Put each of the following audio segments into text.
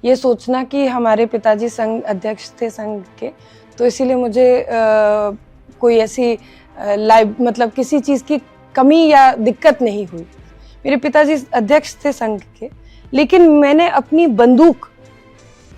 ये सोचना कि हमारे पिताजी संघ अध्यक्ष थे संघ के, तो इसीलिए मुझे कोई ऐसी मतलब किसी चीज़ की कमी या दिक्कत नहीं हुई। मेरे पिताजी अध्यक्ष थे संघ के, लेकिन मैंने अपनी बंदूक,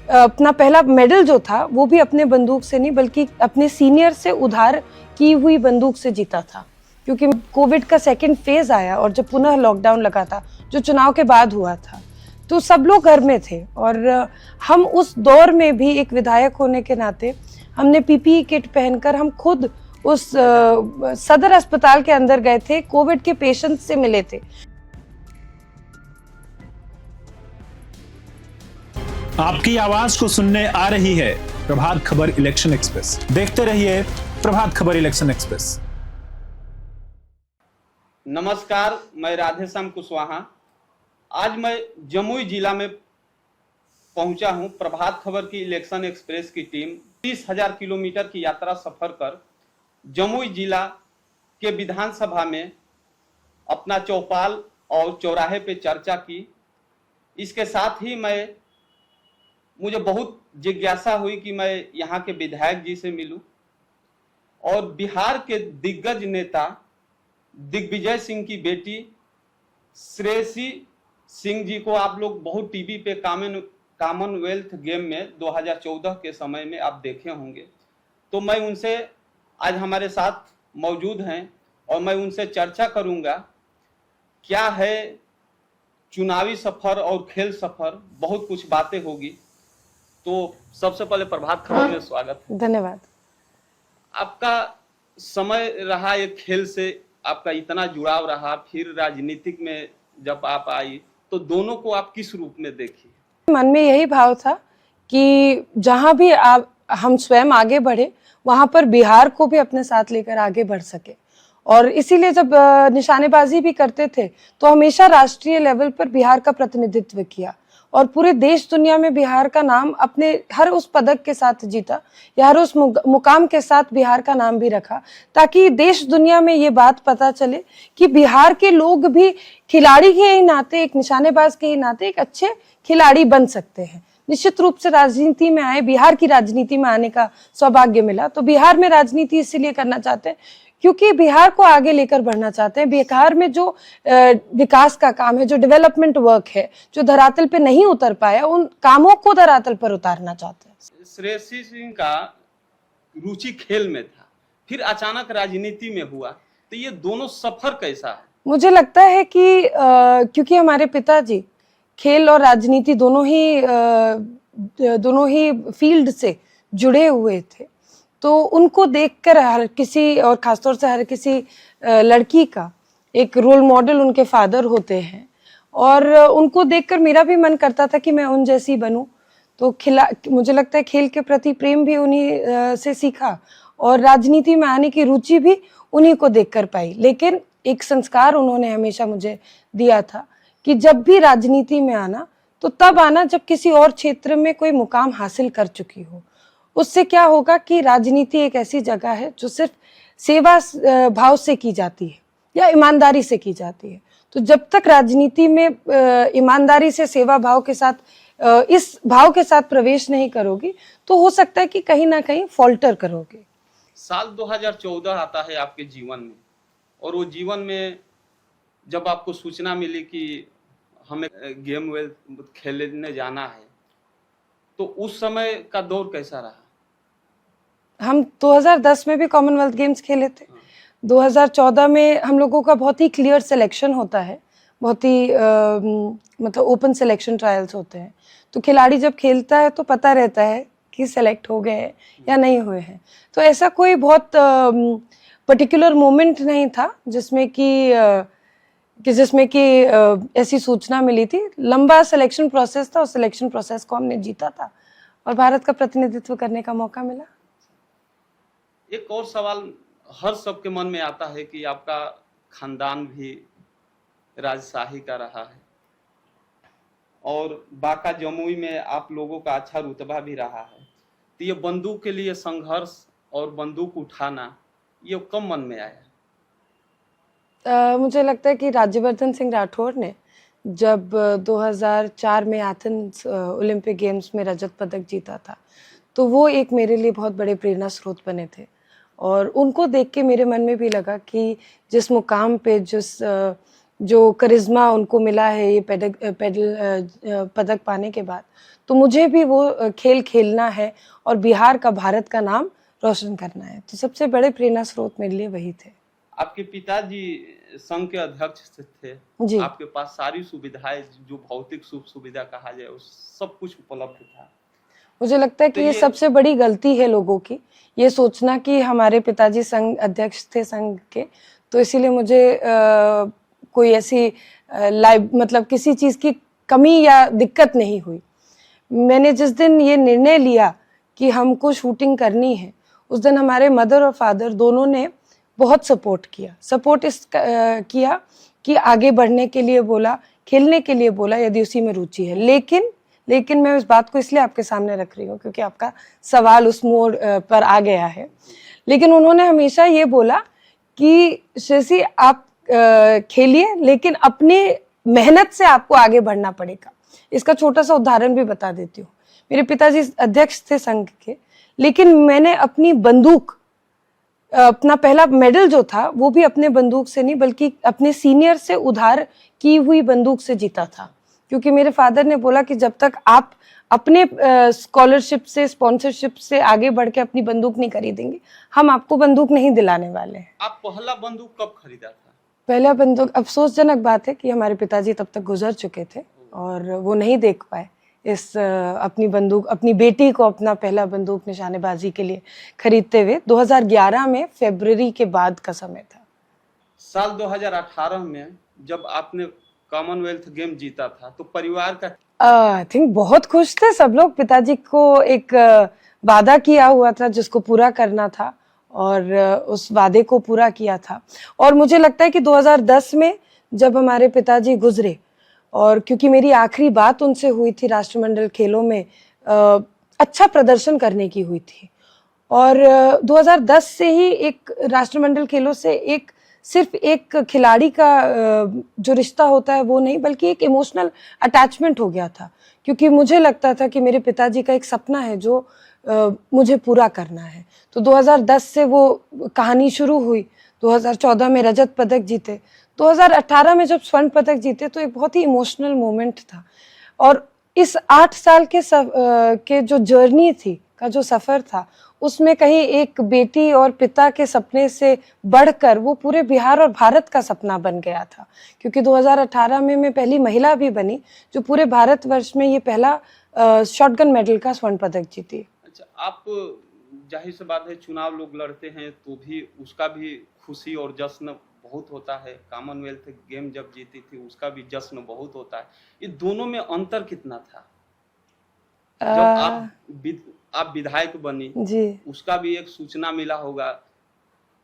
अपना पहला मेडल जो था वो भी अपने बंदूक से नहीं बल्कि अपने सीनियर से उधार की हुई बंदूक से जीता था, क्योंकि कोविड का सेकंड फेज आया और जब पुनः लॉकडाउन लगा था जो चुनाव के बाद हुआ था, तो सब लोग घर में थे और हम उस दौर में भी एक विधायक होने के नाते हमने पीपीई किट पहनकर हम खुद उस सदर अस्पताल के अंदर गए थे, कोविड के पेशेंट से मिले थे। आपकी आवाज को सुनने आ रही है प्रभात खबर इलेक्शन एक्सप्रेस। देखते रहिए प्रभात खबर इलेक्शन एक्सप्रेस। नमस्कार, मैं राधेश्याम कुशवाहा। आज मैं जमुई जिला में पहुंचा हूं। प्रभात खबर की इलेक्शन एक्सप्रेस की टीम 30,000 किलोमीटर की यात्रा सफर कर जमुई जिला के विधानसभा में अपना चौपाल और चौराहे पे चर्चा की। इसके साथ ही मुझे बहुत जिज्ञासा हुई कि मैं यहाँ के विधायक जी से मिलूं और बिहार के दिग्गज नेता दिग्विजय सिंह की बेटी श्रेयसी सिंह जी को आप लोग बहुत टीवी पे कॉमनवेल्थ गेम में 2014 के समय में आप देखे होंगे। तो मैं उनसे आज हमारे साथ मौजूद हैं और मैं उनसे चर्चा करूंगा। क्या है चुनावी सफर और खेल सफर, बहुत कुछ बातें होगी। तो सबसे पहले प्रभात खबर में स्वागत है। धन्यवाद। आपका समय रहा एक खेल से, आपका इतना जुड़ाव रहा, फिर राजनीतिक में जब आप आई तो दोनों को आप किस रूप में देखी? मन में यही भाव था कि जहां भी हम स्वयं आगे बढ़े वहां पर बिहार को भी अपने साथ लेकर आगे बढ़ सके, और इसीलिए जब निशानेबाजी भी करते थे तो हमेशा राष्ट्रीय लेवल पर बिहार का प्रतिनिधित्व किया और पूरे देश दुनिया में बिहार का नाम अपने हर उस पदक के साथ जीता या हर उस मुकाम के साथ बिहार का नाम भी रखा, ताकि देश दुनिया में ये बात पता चले कि बिहार के लोग भी खिलाड़ी के ही नाते, एक निशानेबाज के ही नाते एक अच्छे खिलाड़ी बन सकते हैं। निश्चित रूप से राजनीति में आए, बिहार की राजनीति में आने का सौभाग्य मिला। तो बिहार में राजनीति इसीलिए करना चाहते हैं क्योंकि बिहार को आगे लेकर बढ़ना चाहते हैं। बिहार में जो विकास का काम है, जो डेवलपमेंट वर्क है, जो धरातल पे नहीं उतर पाया, उन कामों को धरातल पर उतारना चाहते हैं। श्रेयसी सिंह का रुचि खेल में था, फिर अचानक राजनीति में हुआ, तो ये दोनों सफर कैसा है? मुझे लगता है कि क्योंकि हमारे पिताजी खेल और राजनीति दोनों ही फील्ड से जुड़े हुए थे, तो उनको देखकर हर किसी, और खासतौर से हर किसी लड़की का एक रोल मॉडल उनके फादर होते हैं, और उनको देखकर मेरा भी मन करता था कि मैं उन जैसी बनूं। तो मुझे लगता है खेल के प्रति प्रेम भी उन्हीं से सीखा और राजनीति में आने की रुचि भी उन्हीं को देखकर पाई। लेकिन एक संस्कार उन्होंने हमेशा मुझे दिया था कि जब भी राजनीति में आना तो तब आना जब किसी और क्षेत्र में कोई मुकाम हासिल कर चुकी हो। उससे क्या होगा कि राजनीति एक ऐसी जगह है जो सिर्फ सेवा भाव से की जाती है या ईमानदारी से की जाती है। तो जब तक राजनीति में ईमानदारी से, सेवा भाव के साथ, इस भाव के साथ प्रवेश नहीं करोगी तो हो सकता है कि कहीं ना कहीं फॉल्टर करोगे। साल 2014 आता है आपके जीवन में, और वो जीवन में जब आपको सूचना मिली कि हमें गेम वेल्थ खेलने जाना है, तो उस समय का दौर कैसा रहा? हम 2010 में भी कॉमनवेल्थ गेम्स खेले थे। 2014 में हम लोगों का बहुत ही क्लियर सिलेक्शन होता है, बहुत ही मतलब ओपन सिलेक्शन ट्रायल्स होते हैं। तो खिलाड़ी जब खेलता है तो पता रहता है कि सिलेक्ट हो गए हैं या नहीं हुए हैं। तो ऐसा कोई बहुत पर्टिकुलर मोमेंट नहीं था जिसमें कि ऐसी सूचना मिली थी। लंबा सिलेक्शन प्रोसेस था, उस सिलेक्शन प्रोसेस को हमने जीता था और भारत का प्रतिनिधित्व करने का मौका मिला। एक और सवाल हर सबके मन में आता है कि आपका खानदान भी राजशाही का रहा है और बांका जमुई में आप लोगों का अच्छा रुतबा भी रहा है, तो ये बंदूक के लिए संघर्ष और बंदूक उठाना ये कब मन में आया? मुझे लगता है कि राज्यवर्धन सिंह राठौर ने जब 2004 में एथेंस ओलंपिक गेम्स में रजत पदक जीता था, तो वो एक मेरे लिए बहुत बड़े प्रेरणा स्रोत बने थे। और उनको देख के मेरे मन में भी लगा कि जिस मुकाम पे जो करिश्मा उनको मिला है ये पदक पाने के बाद, तो मुझे भी वो खेल खेलना है और बिहार का, भारत का नाम रोशन करना है। तो सबसे बड़े प्रेरणा स्रोत मेरे लिए वही थे। आपके पिताजी संघ के अध्यक्ष थे जी। आपके पास सारी सुविधाएं, जो भौतिक सुख सुविधा कहा जाए, उस सब कुछ उपलब्ध था। मुझे लगता है कि तो ये सबसे बड़ी गलती है लोगों की, ये सोचना कि हमारे पिताजी संघ अध्यक्ष थे संघ के, तो इसीलिए मुझे कोई ऐसी मतलब किसी चीज़ की कमी या दिक्कत नहीं हुई। मैंने जिस दिन ये निर्णय लिया कि हमको शूटिंग करनी है, उस दिन हमारे मदर और फादर दोनों ने बहुत सपोर्ट किया। किया कि आगे बढ़ने के लिए बोला, खेलने के लिए बोला, यदि उसी में रुचि है। लेकिन मैं इस बात को इसलिए आपके सामने रख रही हूँ क्योंकि आपका सवाल उस मोड़ पर आ गया है। लेकिन उन्होंने हमेशा ये बोला कि श्रेयसी आप खेलिए, लेकिन अपनी मेहनत से आपको आगे बढ़ना पड़ेगा। इसका छोटा सा उदाहरण भी बता देती हूँ। मेरे पिताजी अध्यक्ष थे संघ के, लेकिन मैंने अपनी बंदूक, अपना पहला मेडल जो था वो भी अपने बंदूक से नहीं बल्कि अपने सीनियर से उधार की हुई बंदूक से जीता था। क्योंकि मेरे फादर ने बोला कि जब तक आप अपने स्कॉलरशिप से, स्पॉन्सरशिप से आगे बढ़ के अपनी बंदूक नहीं खरीदेंगे, हम आपको बंदूक नहीं दिलाने वाले हैं। आप पहला बंदूक कब खरीदा था? पहला बंदूक, अफसोसजनक बात है कि हमारे पिताजी तब तक गुजर चुके थे और वो नहीं देख पाए अपनी बंदूक, अपनी बेटी को अपना पहला बंदूक निशानेबाजी के लिए खरीदते हुए। 2011 में फरवरी के बाद का समय था। साल 2018 में जब आपने कॉमनवेल्थ गेम जीता था, तो परिवार का आई थिंक बहुत खुश थे सब लोग। पिताजी को एक वादा किया हुआ था जिसको पूरा करना था और उस वादे को पूरा किया था। और मुझे लगता है कि 2010 में जब हमारे पिताजी गुजरे, और क्योंकि मेरी आखिरी बात उनसे हुई थी राष्ट्रमंडल खेलों में अच्छा प्रदर्शन करने की हुई थी, और 2010 से ही एक राष्ट्रमंडल खेलों से सिर्फ एक खिलाड़ी का जो रिश्ता होता है वो नहीं, बल्कि एक इमोशनल अटैचमेंट हो गया था। क्योंकि मुझे लगता था कि मेरे पिताजी का एक सपना है जो मुझे पूरा करना है। तो 2010 से वो कहानी शुरू हुई। 2014 में रजत पदक जीते, 2018 में जब स्वर्ण पदक जीते, तो एक बहुत ही इमोशनल मोमेंट था। और इस 8 साल के जो जर्नी थी, का जो सफ़र था, उसमें कहीं एक बेटी और पिता के सपने से बढ़कर वो पूरे बिहार और भारत का सपना बन गया था। क्योंकि 2018 में मैं पहली महिला भी बनी जो पूरे भारतवर्ष में ये पहला शॉटगन मेडल का स्वर्ण पदक जीती। अच्छा, आप जाहिर सी बात है चुनाव लोग लड़ते हैं तो भी उसका भी खुशी और जश्न बहुत होता है। कॉमनवेल्थ गेम जब जीती थी उसका भी जश्न बहुत होता है। ये दोनों में अंतर कितना था? जब आप विधायक बनी जी, उसका भी एक सूचना मिला होगा,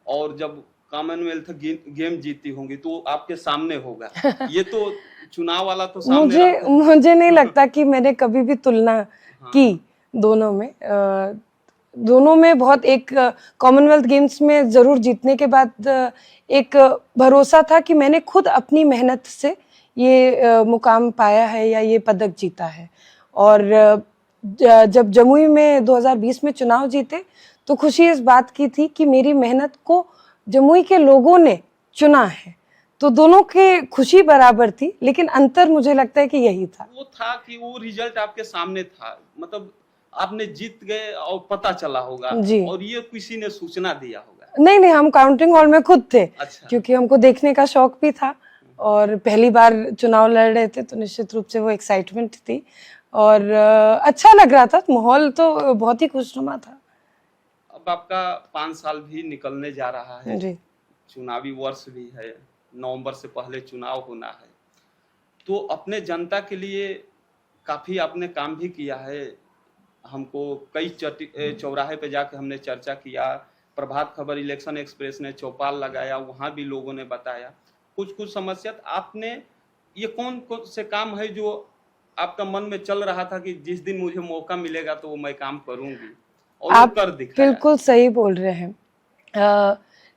और जब कॉमनवेल्थ गेम जीती होंगी तो आपके सामने होगा। ये तो चुनाव वाला तो सामने मुझे नहीं लगता कि मैंने कभी भी तुलना की दोनों में। दोनों में बहुत एक कॉमनवेल्थ गेम्स में जरूर जीतने के बाद एक भरोसा था कि मैंने खुद अपनी मेहनत से ये मुकाम पाया है या ये पदक जीता है। और जब जमुई में 2020 में चुनाव जीते तो खुशी इस बात की थी कि मेरी मेहनत को जमुई के लोगों ने चुना है। तो दोनों की खुशी बराबर थी, लेकिन अंतर मुझे लगता है कि यही था। वो था कि वो रिजल्ट आपके सामने था, मतलब आपने जीत गए और पता चला होगा जी। और ये किसी ने सूचना दिया होगा? नहीं, हम काउंटिंग हॉल में खुद थे। अच्छा। क्योंकि हमको देखने का शौक भी था और पहली बार चुनाव लड़ रहे थे, तो निश्चित रूप से वो एक्साइटमेंट थी और अच्छा लग रहा था। माहौल तो बहुत ही खुशनुमा था। अब आपका 5 साल भी निकलने जा रहा है जी। चुनावी वर्ष भी है, नवंबर से पहले चुनाव होना है, तो अपने जनता के लिए काफी आपने काम भी किया है। हमको कई चौराहे पे जाके हमने चर्चा किया, प्रभात खबर इलेक्शन एक्सप्रेस ने चौपाल लगाया, वहां भी लोगों ने बताया कुछ समस्या। आपने ये कौन से काम है जो आपका मन में चल रहा था कि जिस दिन मुझे मौका मिलेगा तो वो मैं काम करूंगी, और आप कर दिखाया? बिल्कुल सही बोल रहे हैं।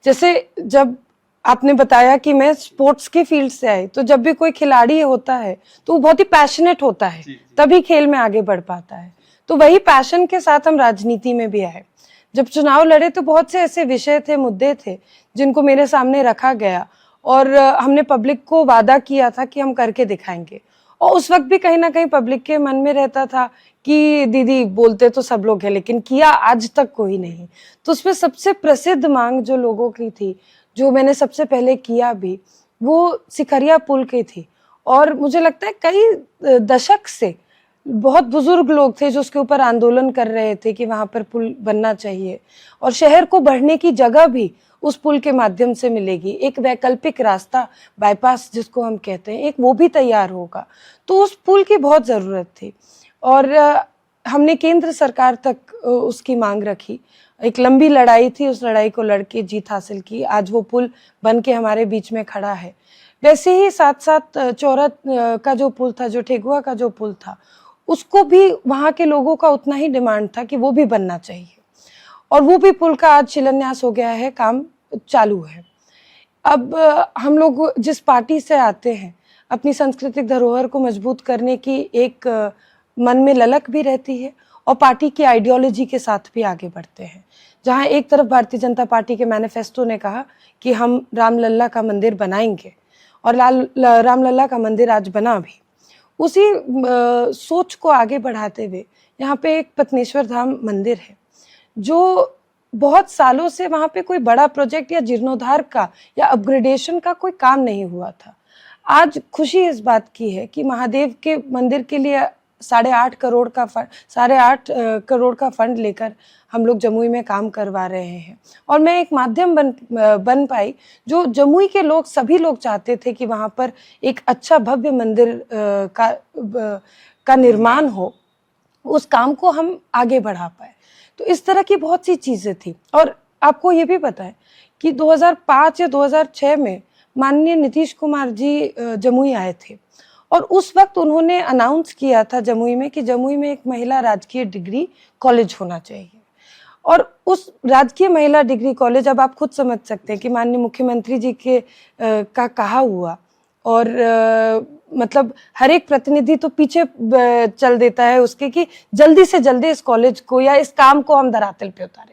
जैसे जब आपने बताया कि मैं स्पोर्ट्स की फील्ड से आई, तो जब भी कोई खिलाड़ी होता है तो वो बहुत ही पैशनेट होता है, तभी खेल में आगे बढ़ पाता है। तो वही पैशन के साथ हम राजनीति में भी आए। जब चुनाव लड़े तो बहुत से ऐसे विषय थे, मुद्दे थे जिनको मेरे सामने रखा गया और हमने पब्लिक को वादा किया था कि हम करके दिखाएंगे। और उस वक्त भी कहीं ना कहीं पब्लिक के मन में रहता था कि दीदी बोलते तो सब लोग हैं लेकिन किया आज तक कोई नहीं। तो उसमें सबसे प्रसिद्ध मांग जो लोगों की थी, जो मैंने सबसे पहले किया भी, वो सिकरिया पुल की थी। और मुझे लगता है कई दशक से बहुत बुजुर्ग लोग थे जो उसके ऊपर आंदोलन कर रहे थे कि वहां पर पुल बनना चाहिए और शहर को बढ़ने की जगह भी उस पुल के माध्यम से मिलेगी। एक वैकल्पिक रास्ता, बाईपास जिसको हम कहते हैं, एक वो भी तैयार होगा। तो उस पुल की बहुत ज़रूरत थी और हमने केंद्र सरकार तक उसकी मांग रखी। एक लंबी लड़ाई थी, उस लड़ाई को लड़के जीत हासिल की। आज वो पुल बन के हमारे बीच में खड़ा है। वैसे ही साथ साथ चौरा का जो पुल था, जो ठेगुआ का जो पुल था, उसको भी वहाँ के लोगों का उतना ही डिमांड था कि वो भी बनना चाहिए और वो भी पुल का आज शिलान्यास हो गया है, काम चालू है। अब हम लोग जिस पार्टी से आते हैं, अपनी सांस्कृतिक धरोहर को मजबूत करने की एक मन में ललक भी रहती है और पार्टी की आइडियोलॉजी के साथ भी आगे बढ़ते हैं। जहां एक तरफ भारतीय जनता पार्टी के मैनिफेस्टो ने कहा कि हम रामलला का मंदिर बनाएंगे और रामलला का मंदिर आज बना भी। उसी सोच को आगे बढ़ाते हुए यहाँ पे एक पत्नेश्वर धाम मंदिर है जो बहुत सालों से वहाँ पे कोई बड़ा प्रोजेक्ट या जीर्णोद्धार का या अपग्रेडेशन का कोई काम नहीं हुआ था। आज खुशी इस बात की है कि महादेव के मंदिर के लिए 8.5 करोड़ का फंड लेकर हम लोग जमुई में काम करवा रहे हैं और मैं एक माध्यम बन पाई जो जमुई के लोग, सभी लोग चाहते थे कि वहाँ पर एक अच्छा भव्य मंदिर का निर्माण हो। उस काम को हम आगे बढ़ा पाए। तो इस तरह की बहुत सी चीज़ें थी। और आपको ये भी पता है कि 2005 या 2006 में माननीय नीतीश कुमार जी जमुई आए थे और उस वक्त उन्होंने अनाउंस किया था जमुई में कि जमुई में एक महिला राजकीय डिग्री कॉलेज होना चाहिए। और उस राजकीय महिला डिग्री कॉलेज, अब आप खुद समझ सकते हैं कि माननीय मुख्यमंत्री जी के का कहा हुआ और मतलब हर एक प्रतिनिधि तो पीछे चल देता है उसके कि जल्दी से जल्दी इस कॉलेज को या इस काम को हम धरातल पे उतारें।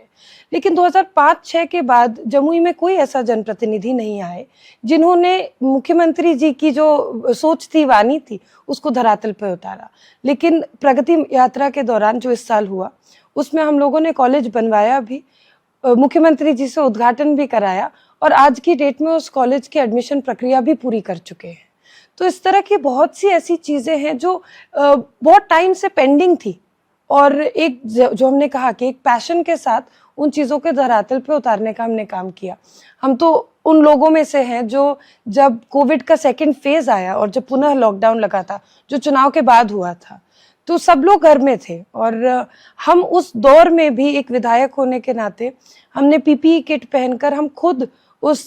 लेकिन 2005-06 के बाद जमुई में कोई ऐसा जनप्रतिनिधि नहीं आए जिन्होंने मुख्यमंत्री जी की जो सोच थी, वाणी थी, उसको धरातल पे उतारा। लेकिन प्रगति यात्रा के दौरान जो इस साल हुआ उसमें हम लोगों ने कॉलेज बनवाया भी, मुख्यमंत्री जी से उद्घाटन भी कराया और आज की डेट में उस कॉलेज की एडमिशन प्रक्रिया भी पूरी कर चुके हैं। तो इस तरह की बहुत सी ऐसी चीज़ें हैं जो बहुत टाइम से पेंडिंग थी और एक जो हमने कहा कि एक पैशन के साथ उन चीज़ों के धरातल पे उतारने का हमने काम किया। हम तो उन लोगों में से हैं जो जब कोविड का सेकंड फेज आया और जब पुनः लॉकडाउन लगा था, जो चुनाव के बाद हुआ था, तो सब लोग घर में थे और हम उस दौर में भी एक विधायक होने के नाते हमने पीपीई किट पहनकर हम खुद उस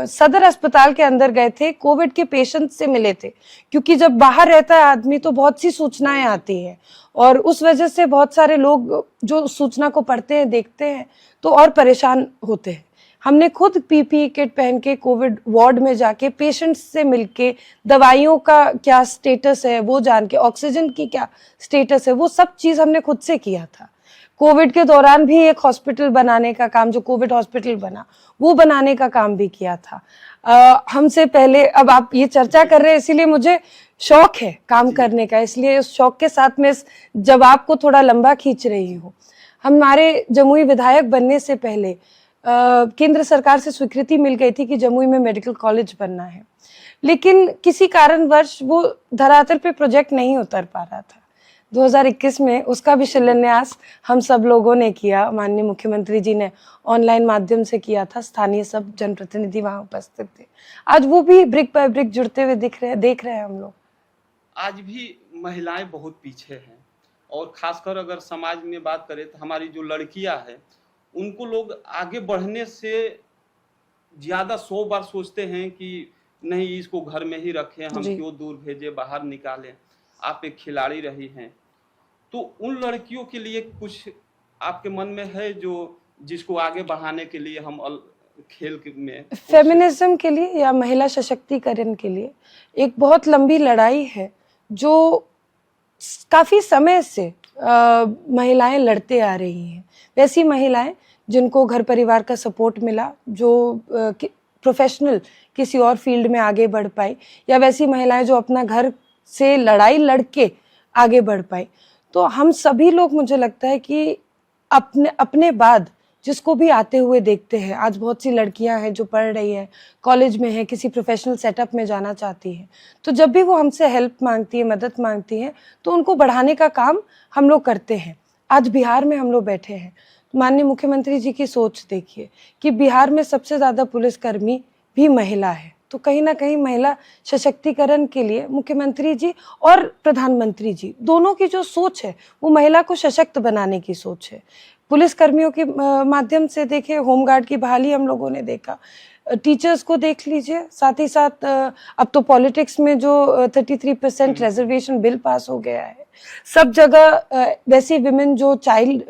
सदर अस्पताल के अंदर गए थे, कोविड के पेशेंट से मिले थे। क्योंकि जब बाहर रहता है आदमी तो बहुत सी सूचनाएं आती हैं और उस वजह से बहुत सारे लोग जो सूचना को पढ़ते हैं, देखते हैं तो और परेशान होते हैं। हमने खुद पीपीई किट पहन के कोविड वार्ड में जाके पेशेंट्स से मिलके दवाइयों का क्या स्टेटस है वो जान के, ऑक्सीजन की क्या स्टेटस है, वो सब चीज़ हमने खुद से किया था। कोविड के दौरान भी एक हॉस्पिटल बनाने का काम, जो कोविड हॉस्पिटल बना, वो बनाने का काम भी किया था। हमसे पहले, अब आप ये चर्चा कर रहे हैं इसीलिए मुझे शौक है काम करने का, इसलिए उस शौक के साथ में इस जवाब को थोड़ा लंबा खींच रही हूँ। हमारे जमुई विधायक बनने से पहले केंद्र सरकार से स्वीकृति मिल गई थी कि जमुई में मेडिकल कॉलेज बनना है, लेकिन किसी कारणवश वो धरातल पे प्रोजेक्ट नहीं उतर पा रहा था। 2021 में उसका भी शिलान्यास हम सब लोगों ने किया, माननीय मुख्यमंत्री जी ने ऑनलाइन माध्यम से किया था, स्थानीय सब जनप्रतिनिधि वहाँ उपस्थित थे। आज वो भी ब्रिक बाय ब्रिक जुड़ते हुए देख रहे हैं हम लोग। आज भी महिलाएं बहुत पीछे हैं और खासकर अगर समाज में बात करें तो हमारी जो लड़कियां हैं उनको लोग आगे बढ़ने से ज्यादा 100 बार सोचते हैं कि नहीं, इसको घर में ही रखें, हम क्यों दूर भेजे, बाहर निकालें। आप एक खिलाड़ी रही हैं, तो उन लड़कियों के लिए कुछ आपके मन में है जो जिसको आगे बढ़ाने के लिए हम खेल में फेमिनिज्म के लिए या महिला सशक्तिकरण के लिए एक बहुत लंबी लड़ाई है जो काफी समय से महिलाएं लड़ते आ रही हैं। वैसी महिलाएं जिनको घर परिवार का सपोर्ट मिला, जो प्रोफेशनल किसी और फील्ड में आगे बढ़ पाई, या वैसी महिलाएं जो अपना घर से लड़ाई लड़के आगे बढ़ पाई। तो हम सभी लोग, मुझे लगता है कि अपने बाद जिसको भी आते हुए देखते हैं, आज बहुत सी लड़कियां हैं जो पढ़ रही हैं, कॉलेज में हैं, किसी प्रोफेशनल सेटअप में जाना चाहती हैं, तो जब भी वो हमसे हेल्प मांगती है, मदद मांगती हैं, तो उनको बढ़ाने का काम हम लोग करते हैं। आज बिहार में हम लोग बैठे हैं, माननीय मुख्यमंत्री जी की सोच देखिए कि बिहार में सबसे ज़्यादा पुलिसकर्मी भी महिला है। तो कहीं ना कहीं महिला सशक्तिकरण के लिए मुख्यमंत्री जी और प्रधानमंत्री जी दोनों की जो सोच है वो महिला को सशक्त बनाने की सोच है। पुलिस कर्मियों के माध्यम से देखें, होमगार्ड की बहाली हम लोगों ने देखा, टीचर्स को देख लीजिए, साथ ही साथ अब तो पॉलिटिक्स में जो 33% रिजर्वेशन बिल पास हो गया है, सब जगह वैसी विमेन जो चाइल्ड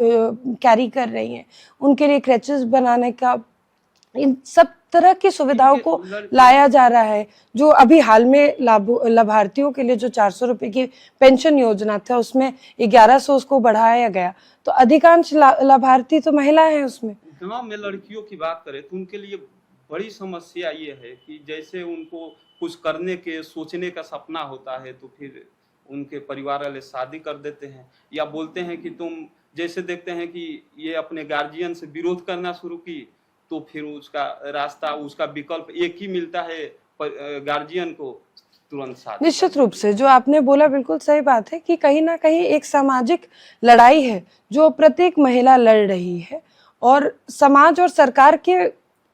कैरी कर रही हैं उनके लिए क्रैचेस बनाने का, इन सब तरह की सुविधाओं को लाया जा रहा है। जो अभी हाल में लाभार्थियों के लिए जो 400 रुपए की पेंशन योजना था, उसमें 1100 उसको बढ़ाया गया, तो अधिकांश लाभार्थी तो महिलाएं हैं उसमें। गांव में लड़कियों की बात करें तो उनके लिए बड़ी समस्या ये है कि जैसे उनको कुछ करने के सोचने का सपना होता है तो फिर उनके परिवार वाले शादी कर देते हैं, या बोलते हैं कि तुम, जैसे देखते हैं कि ये अपने गार्जियन से विरोध करना शुरू की तो फिर उसका रास्ता, उसका विकल्प एक ही मिलता है, गार्जियन को तुरंत शादी। निश्चित रूप से जो आपने बोला बिल्कुल सही बात है कि कहीं ना कहीं एक सामाजिक लड़ाई है जो प्रत्येक महिला लड़ रही है, और समाज और सरकार के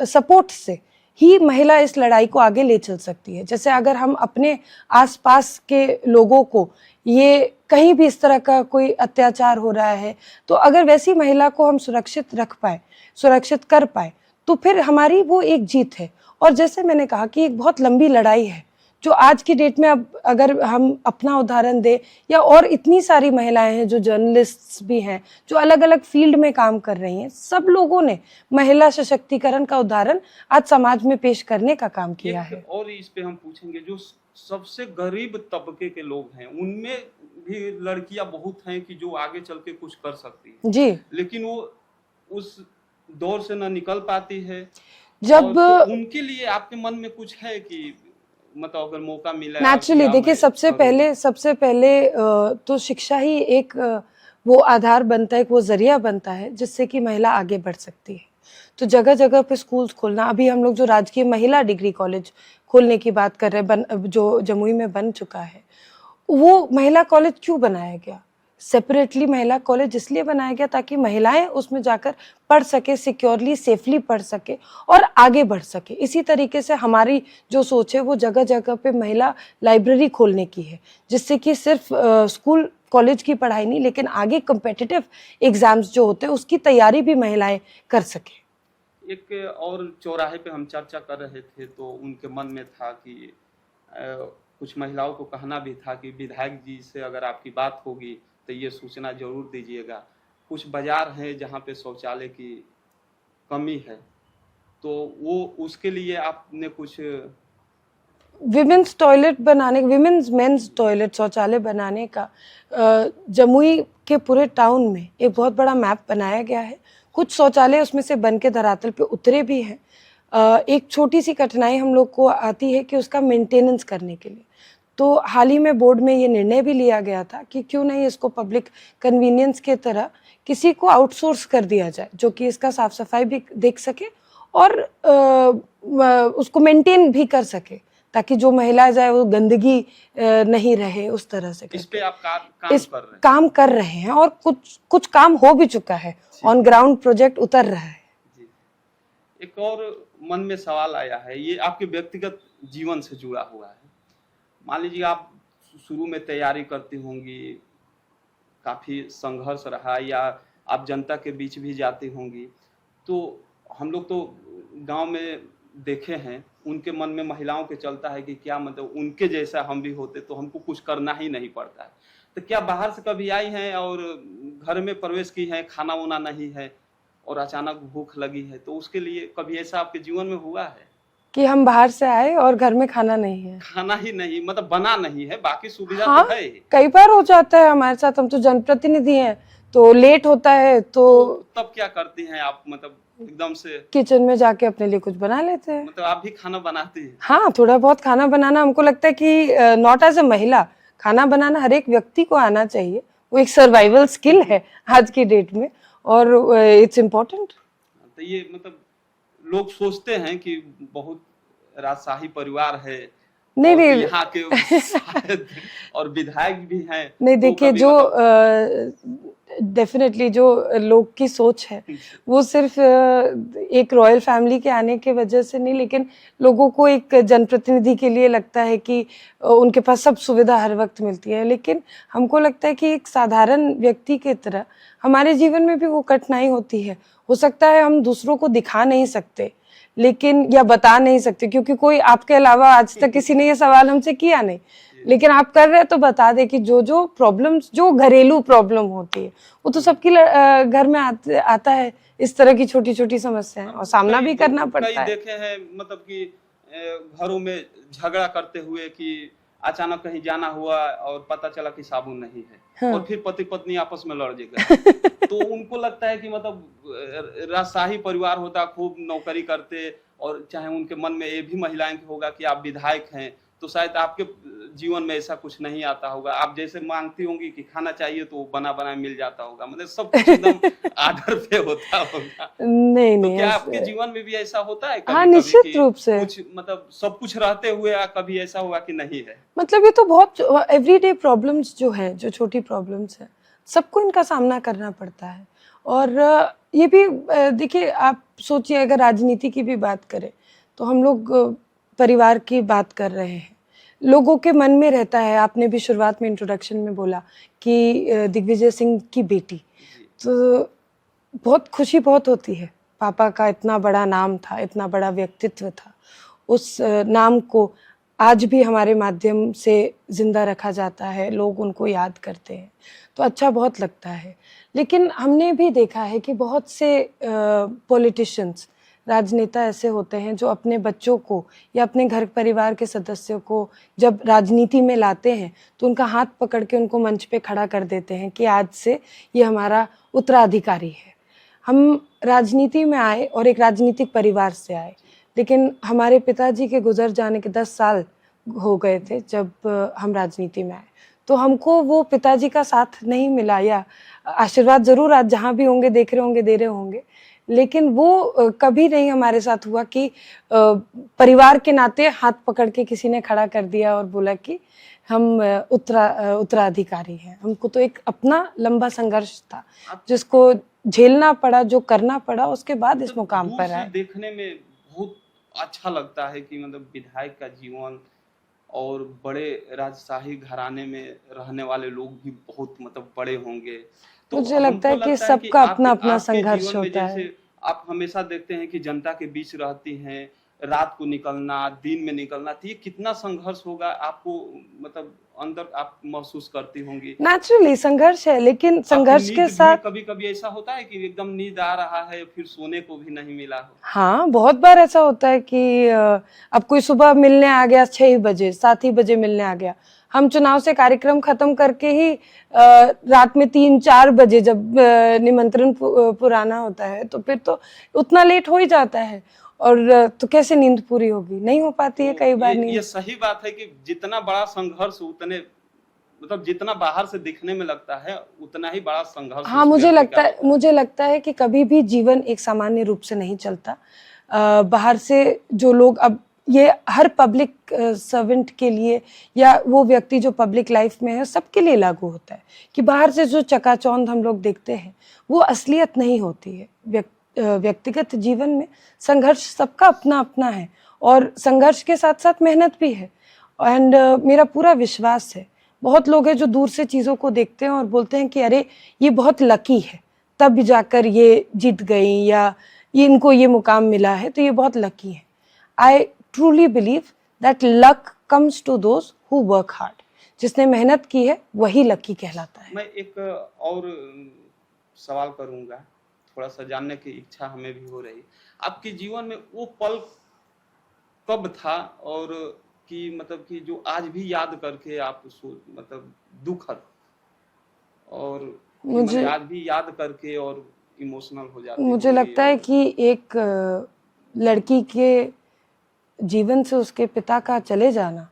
सपोर्ट से ही महिला इस लड़ाई को आगे ले चल सकती है। जैसे अगर हम अपने आसपास के लोगों को, ये कहीं भी इस तरह का कोई अत्याचार हो रहा है, तो अगर वैसी महिला को हम सुरक्षित रख पाए, सुरक्षित कर पाए, तो फिर हमारी वो एक जीत है। और जैसे मैंने कहा कि एक बहुत लंबी लड़ाई है जो आज की डेट में, अब अगर हम अपना उदाहरण दें, या और इतनी सारी महिलाएं हैं जो जर्नलिस्ट्स भी हैं, जो अलग अलग फील्ड में काम कर रही हैं, सब लोगों ने महिला सशक्तिकरण का उदाहरण आज समाज में पेश करने का काम किया है। और इस पे हम पूछेंगे, जो सबसे गरीब तबके के लोग हैं उनमें भी लड़कियां बहुत हैं कि जो आगे चल के कुछ कर सकती है जी, लेकिन वो उस दौर से न निकल पाती है। जब तो उनके लिए आपके मन में कुछ है कि मतलब अगर मौका मिला? नेचुरली देखिए, सबसे पहले तो शिक्षा ही एक वो आधार बनता है, एक वो जरिया बनता है जिससे कि महिला आगे बढ़ सकती है। तो जगह जगह पे स्कूल्स खोलना, अभी हम लोग जो राजकीय महिला डिग्री कॉलेज खोलने की बात कर रहे हैं, जो जमुई में बन चुका है, वो महिला कॉलेज क्यों बनाया गया? सेपरेटली महिला कॉलेज इसलिए बनाया गया ताकि महिलाएं उसमें जाकर पढ़ सके, सिक्योरली, सेफली पढ़ सके और आगे बढ़ सके। इसी तरीके से हमारी जो सोच है वो जगह जगह पे महिला लाइब्रेरी खोलने की है, जिससे कि सिर्फ स्कूल कॉलेज की पढ़ाई नहीं, लेकिन आगे कम्पिटिटिव एग्जाम्स जो होते हैं उसकी तैयारी भी महिलाएं कर सके। एक और चौराहे पे हम चर्चा कर रहे थे तो उनके मन में था कि कुछ महिलाओं को कहना भी था कि विधायक जी से अगर आपकी बात होगी तो ये सूचना जरूर दीजिएगा। कुछ बाजार हैं जहाँ पे शौचालय की कमी है, तो वो उसके लिए आपने कुछ विमेंस टॉयलेट बनाने, विमेंस मेंस टॉयलेट शौचालय बनाने का जमुई के पूरे टाउन में एक बहुत बड़ा मैप बनाया गया है। कुछ शौचालय उसमें से बन के धरातल पे उतरे भी हैं। एक छोटी सी कठिनाई हम लोग को आती है कि उसका मेंटेनेंस करने के लिए, तो हाल ही में बोर्ड में ये निर्णय भी लिया गया था कि क्यों नहीं इसको पब्लिक कन्वीनियंस के तरह किसी को आउटसोर्स कर दिया जाए, जो कि इसका साफ सफाई भी देख सके और उसको मेंटेन भी कर सके, ताकि जो महिला जाए वो गंदगी नहीं रहे, उस तरह से। इस पे आप काम कर रहे हैं और कुछ काम हो भी चुका है, ऑन ग्राउंड प्रोजेक्ट उतर रहा है। एक और मन में सवाल आया है, ये आपके व्यक्तिगत जीवन से जुड़ा हुआ है। मान लीजिए आप शुरू में तैयारी करती होंगी, काफी संघर्ष रहा, या आप जनता के बीच भी जाती होंगी, तो हम लोग तो गांव में देखे हैं, उनके मन में महिलाओं के चलता है कि क्या मतलब उनके जैसा हम भी होते तो हमको कुछ करना ही नहीं पड़ता है। तो क्या बाहर से कभी आई हैं और घर में प्रवेश की हैं, खाना वाना नहीं है और अचानक भूख लगी है, तो उसके लिए कभी ऐसा आपके जीवन में हुआ है? कि हम बाहर से आए और घर में खाना नहीं है। खाना ही नहीं, मतलब बना नहीं है, बाकी सुविधा हाँ, तो है ही। कई बार हो जाता है हमारे साथ, हम तो जनप्रतिनिधि हैं, तो लेट होता है तो तब क्या करती हैं आप, मतलब एकदम से किचन में जाके अपने लिए कुछ बना लेते हैं। मतलब आप भी खाना बनाती हैं? हाँ, थोड़ा बहुत खाना बनाना हमको लगता है कि नॉट एज अ महिला, खाना बनाना हर एक व्यक्ति को आना चाहिए। वो एक सर्वाइवल स्किल है आज की डेट में, और इट्स इम्पोर्टेंट। तो ये मतलब लोग सोचते हैं कि बहुत राजशाही परिवार है, नहीं और नहीं यहाँ के शायद और विधायक भी हैं, नहीं, तो देखिए कभी जो मतलब डेफिनेटली जो लोग की सोच है वो सिर्फ एक रॉयल फैमिली के आने के वजह से नहीं, लेकिन लोगों को एक जनप्रतिनिधि के लिए लगता है कि उनके पास सब सुविधा हर वक्त मिलती है। लेकिन हमको लगता है कि एक साधारण व्यक्ति की तरह हमारे जीवन में भी वो कठिनाई होती है। हो सकता है हम दूसरों को दिखा नहीं सकते, लेकिन या बता नहीं सकते, क्योंकि कोई आपके अलावा आज तक किसी ने ये सवाल हमसे किया नहीं। लेकिन आप कर रहे हैं तो बता दे कि जो जो प्रॉब्लम्स, जो घरेलू प्रॉब्लम होती है, वो तो सबकी घर में आता है। इस तरह की छोटी छोटी समस्याएं, और सामना भी करना पड़ता है। देखे हैं मतलब कि घरों में झगड़ा करते हुए कि अचानक कहीं जाना हुआ और पता चला कि साबुन नहीं है, हाँ। और फिर पति पत्नी आपस में लड़ गए। तो उनको लगता है कि मतलब राजशाही परिवार होता, खूब नौकरी करते, और चाहे उनके मन में ये भी महिलाएं होगा कि आप विधायक हैं, तो शायद आपके जीवन में ऐसा कुछ नहीं आता होगा। आप जैसे मांगती होंगी कि खाना चाहिए तो बना बनाया मिल जाता होगा, मतलब सब कुछ एकदम आर्डर पे होता होगा। नहीं तो नहीं, क्या आपके जीवन में भी ऐसा होता है? हाँ, कभी निश्चित रूप से। कुछ मतलब सब कुछ रहते हुए कभी ऐसा हुआ कि नहीं है? मतलब ये तो बहुत एवरीडे प्रॉब्लम्स जो हैं, जो छोटी प्रॉब्लम्स हैं, सबको इनका सामना करना पड़ता है। और ये भी देखिए, आप सोचिए, अगर राजनीति की भी बात करें तो हम लोग परिवार की बात कर रहे हैं। लोगों के मन में रहता है, आपने भी शुरुआत में इंट्रोडक्शन में बोला कि दिग्विजय सिंह की बेटी, तो बहुत खुशी बहुत होती है। पापा का इतना बड़ा नाम था, इतना बड़ा व्यक्तित्व था, उस नाम को आज भी हमारे माध्यम से जिंदा रखा जाता है, लोग उनको याद करते हैं, तो अच्छा बहुत लगता है। लेकिन हमने भी देखा है कि बहुत से पॉलिटिशियंस, राजनेता ऐसे होते हैं जो अपने बच्चों को या अपने घर परिवार के सदस्यों को जब राजनीति में लाते हैं तो उनका हाथ पकड़ के उनको मंच पे खड़ा कर देते हैं कि आज से ये हमारा उत्तराधिकारी है। हम राजनीति में आए और एक राजनीतिक परिवार से आए, लेकिन हमारे पिताजी के गुजर जाने के 10 साल हो गए थे जब हम राजनीति में आए, तो हमको वो पिताजी का साथ नहीं मिला, या आशीर्वाद जरूर आज जहाँ भी होंगे देख रहे होंगे, दे रहे होंगे, लेकिन वो कभी नहीं हमारे साथ हुआ कि परिवार के नाते हाथ पकड़ के किसी ने खड़ा कर दिया और बोला कि हम उत्तराधिकारी हैं। हमको तो एक अपना लंबा संघर्ष था जिसको झेलना पड़ा, जो करना पड़ा, उसके बाद इस मुकाम पर आए। देखने में बहुत अच्छा लगता है कि मतलब विधायक का जीवन, और बड़े राजशाही घराने में रहने वाले लोग भी बहुत मतलब बड़े होंगे। तो मुझे लगता है कि सबका अपना अपना संघर्ष होता है। आप हमेशा देखते हैं कि जनता के बीच रहती हैं, रात को निकलना, दिन में निकलना, तो ये कितना संघर्ष होगा आपको, मतलब अंदर आप महसूस करती होंगी। नेचुरली संघर्ष है, लेकिन संघर्ष के साथ कभी कभी ऐसा होता है कि एकदम नींद आ रहा है, फिर सोने को भी नहीं मिला हो। हाँ, बहुत बार ऐसा होता है कि अब कोई सुबह मिलने आ गया 6 बजे, 7 बजे मिलने आ गया। हम चुनाव से कार्यक्रम खत्म करके ही रात में 3-4 बजे जब निमंत्रण पुराना होता है, तो फिर तो उतना लेट हो ही जाता है, और तो कैसे नींद पूरी होगी, नहीं हो पाती है कई बार नींद। ये सही बात है कि जितना बड़ा संघर्ष, उतने मतलब जितना बाहर से दिखने में लगता है उतना ही बड़ा संघर्ष। हाँ, मुझे लगता है कि कभी भी जीवन एक सामान्य रूप से नहीं चलता। बाहर से जो लोग, अब ये हर पब्लिक सर्वेंट के लिए या वो व्यक्ति जो पब्लिक लाइफ में है, सबके लिए लागू होता है कि बाहर से जो चकाचौंध हम लोग देखते हैं वो असलियत नहीं होती है। व्यक्तिगत जीवन में संघर्ष सबका अपना अपना है, और संघर्ष के साथ साथ मेहनत भी है। एंड मेरा पूरा विश्वास है, बहुत लोग हैं जो दूर से चीज़ों को देखते हैं और बोलते हैं कि अरे ये बहुत लकी है, तब जाकर ये जीत गई, या ये इनको ये मुकाम मिला है, तो ये बहुत लकी है। I truly believe that luck comes to those who work hard. जिसने मेहनत की है वही लकी कहलाता है। मैं एक और सवाल करूंगा, थोड़ा सा जानने की इच्छा हमें भी हो रही है। आपके जीवन में वो पल कब था और कि मतलब कि जो आज भी याद करके आप मतलब दुखद और कि मुझे मतलब आज भी याद करके और इमोशनल हो जाते मुझे होंगे लगता है और कि एक लड़की के जीवन से उसके पिता का चले जाना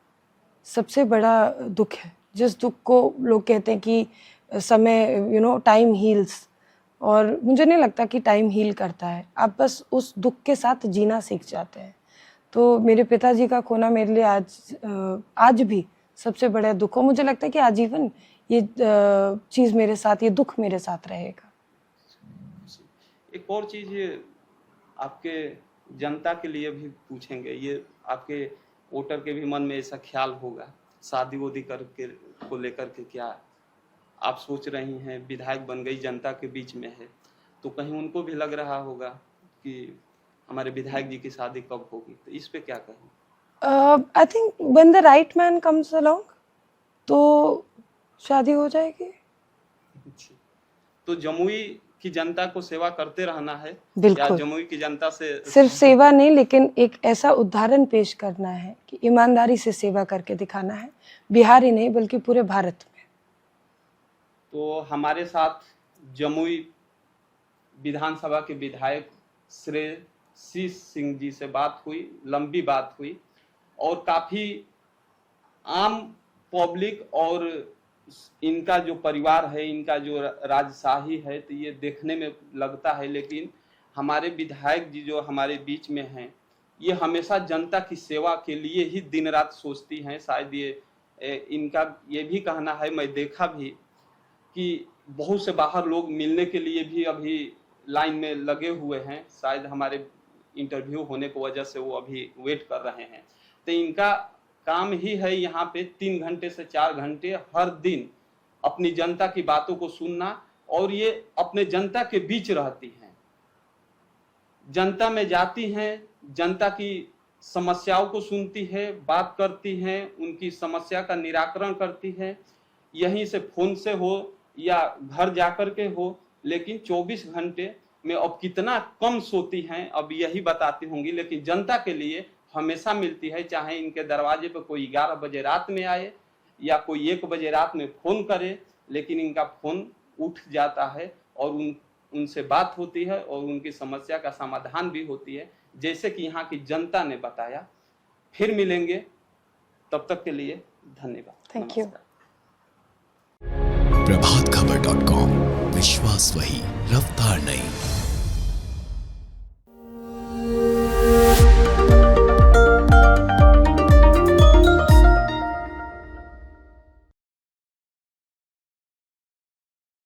सबसे बड़ा दुख है, जिस दुख को लोग कहते हैं कि समय टाइम हील्स, और मुझे नहीं लगता कि टाइम हील करता है। आप बस उस दुख के साथ जीना सीख जाते हैं। तो मेरे पिताजी का खोना मेरे लिए आज भी सबसे बड़ा दुख हो। मुझे लगता है कि आजीवन ये चीज़ मेरे साथ, ये दुख मेरे साथ रहेगा। एक और चीज आपके जनता के लिए भी पूछेंगे, ये आपके वोटर के भी मन में ऐसा ख्याल होगा, शादी वोदी करके को लेकर के क्या आप सोच रही हैं, विधायक बन गई, जनता के बीच में है, तो कहीं उनको भी लग रहा होगा कि हमारे विधायक जी की शादी कब होगी, तो इस पे क्या कहें? I think when the right man comes along तो शादी हो जाएगी। तो जमुई की जनता को सेवा करते रहना है या बिल्कुल। जमुई की जनता से सिर्फ सेवा नहीं, लेकिन एक ऐसा उदाहरण पेश करना है कि ईमानदारी से सेवा करके दिखाना है, बिहार ही नहीं बल्कि पूरे भारत में। तो हमारे साथ जमुई विधानसभा के विधायक श्रेयसी सिंह जी से बात हुई, लंबी बात हुई और काफी आम पब्लिक और इनका जो परिवार है, इनका जो राजशाही है, तो ये देखने में लगता है, लेकिन हमारे विधायक जी जो हमारे बीच में हैं, ये हमेशा जनता की सेवा के लिए ही दिन रात सोचती हैं। शायद ये इनका ये भी कहना है, मैं देखा भी कि बहुत से बाहर लोग मिलने के लिए भी अभी लाइन में लगे हुए हैं, शायद हमारे इंटरव्यू होने की वजह से वो अभी वेट कर रहे हैं। तो इनका काम ही है यहाँ पे 3 घंटे से 4 घंटे हर दिन अपनी जनता की बातों को सुनना, और ये अपने जनता के बीच रहती हैं, जनता में जाती हैं, जनता की समस्याओं को सुनती है, बात करती हैं, उनकी समस्या का निराकरण करती है, यहीं से फोन से हो या घर जाकर के हो, लेकिन 24 घंटे में अब कितना कम सोती हैं अब यही बताती होंगी, लेकिन जनता के लिए हमेशा मिलती है, चाहे इनके दरवाजे पर कोई 11 बजे रात में आए या कोई 1 बजे रात में फोन करे, लेकिन इनका फोन उठ जाता है और उनसे बात होती है और उनकी समस्या का समाधान भी होती है, जैसे कि यहाँ की जनता ने बताया। फिर मिलेंगे, तब तक के लिए धन्यवाद। Thank you. प्रभातखबर.com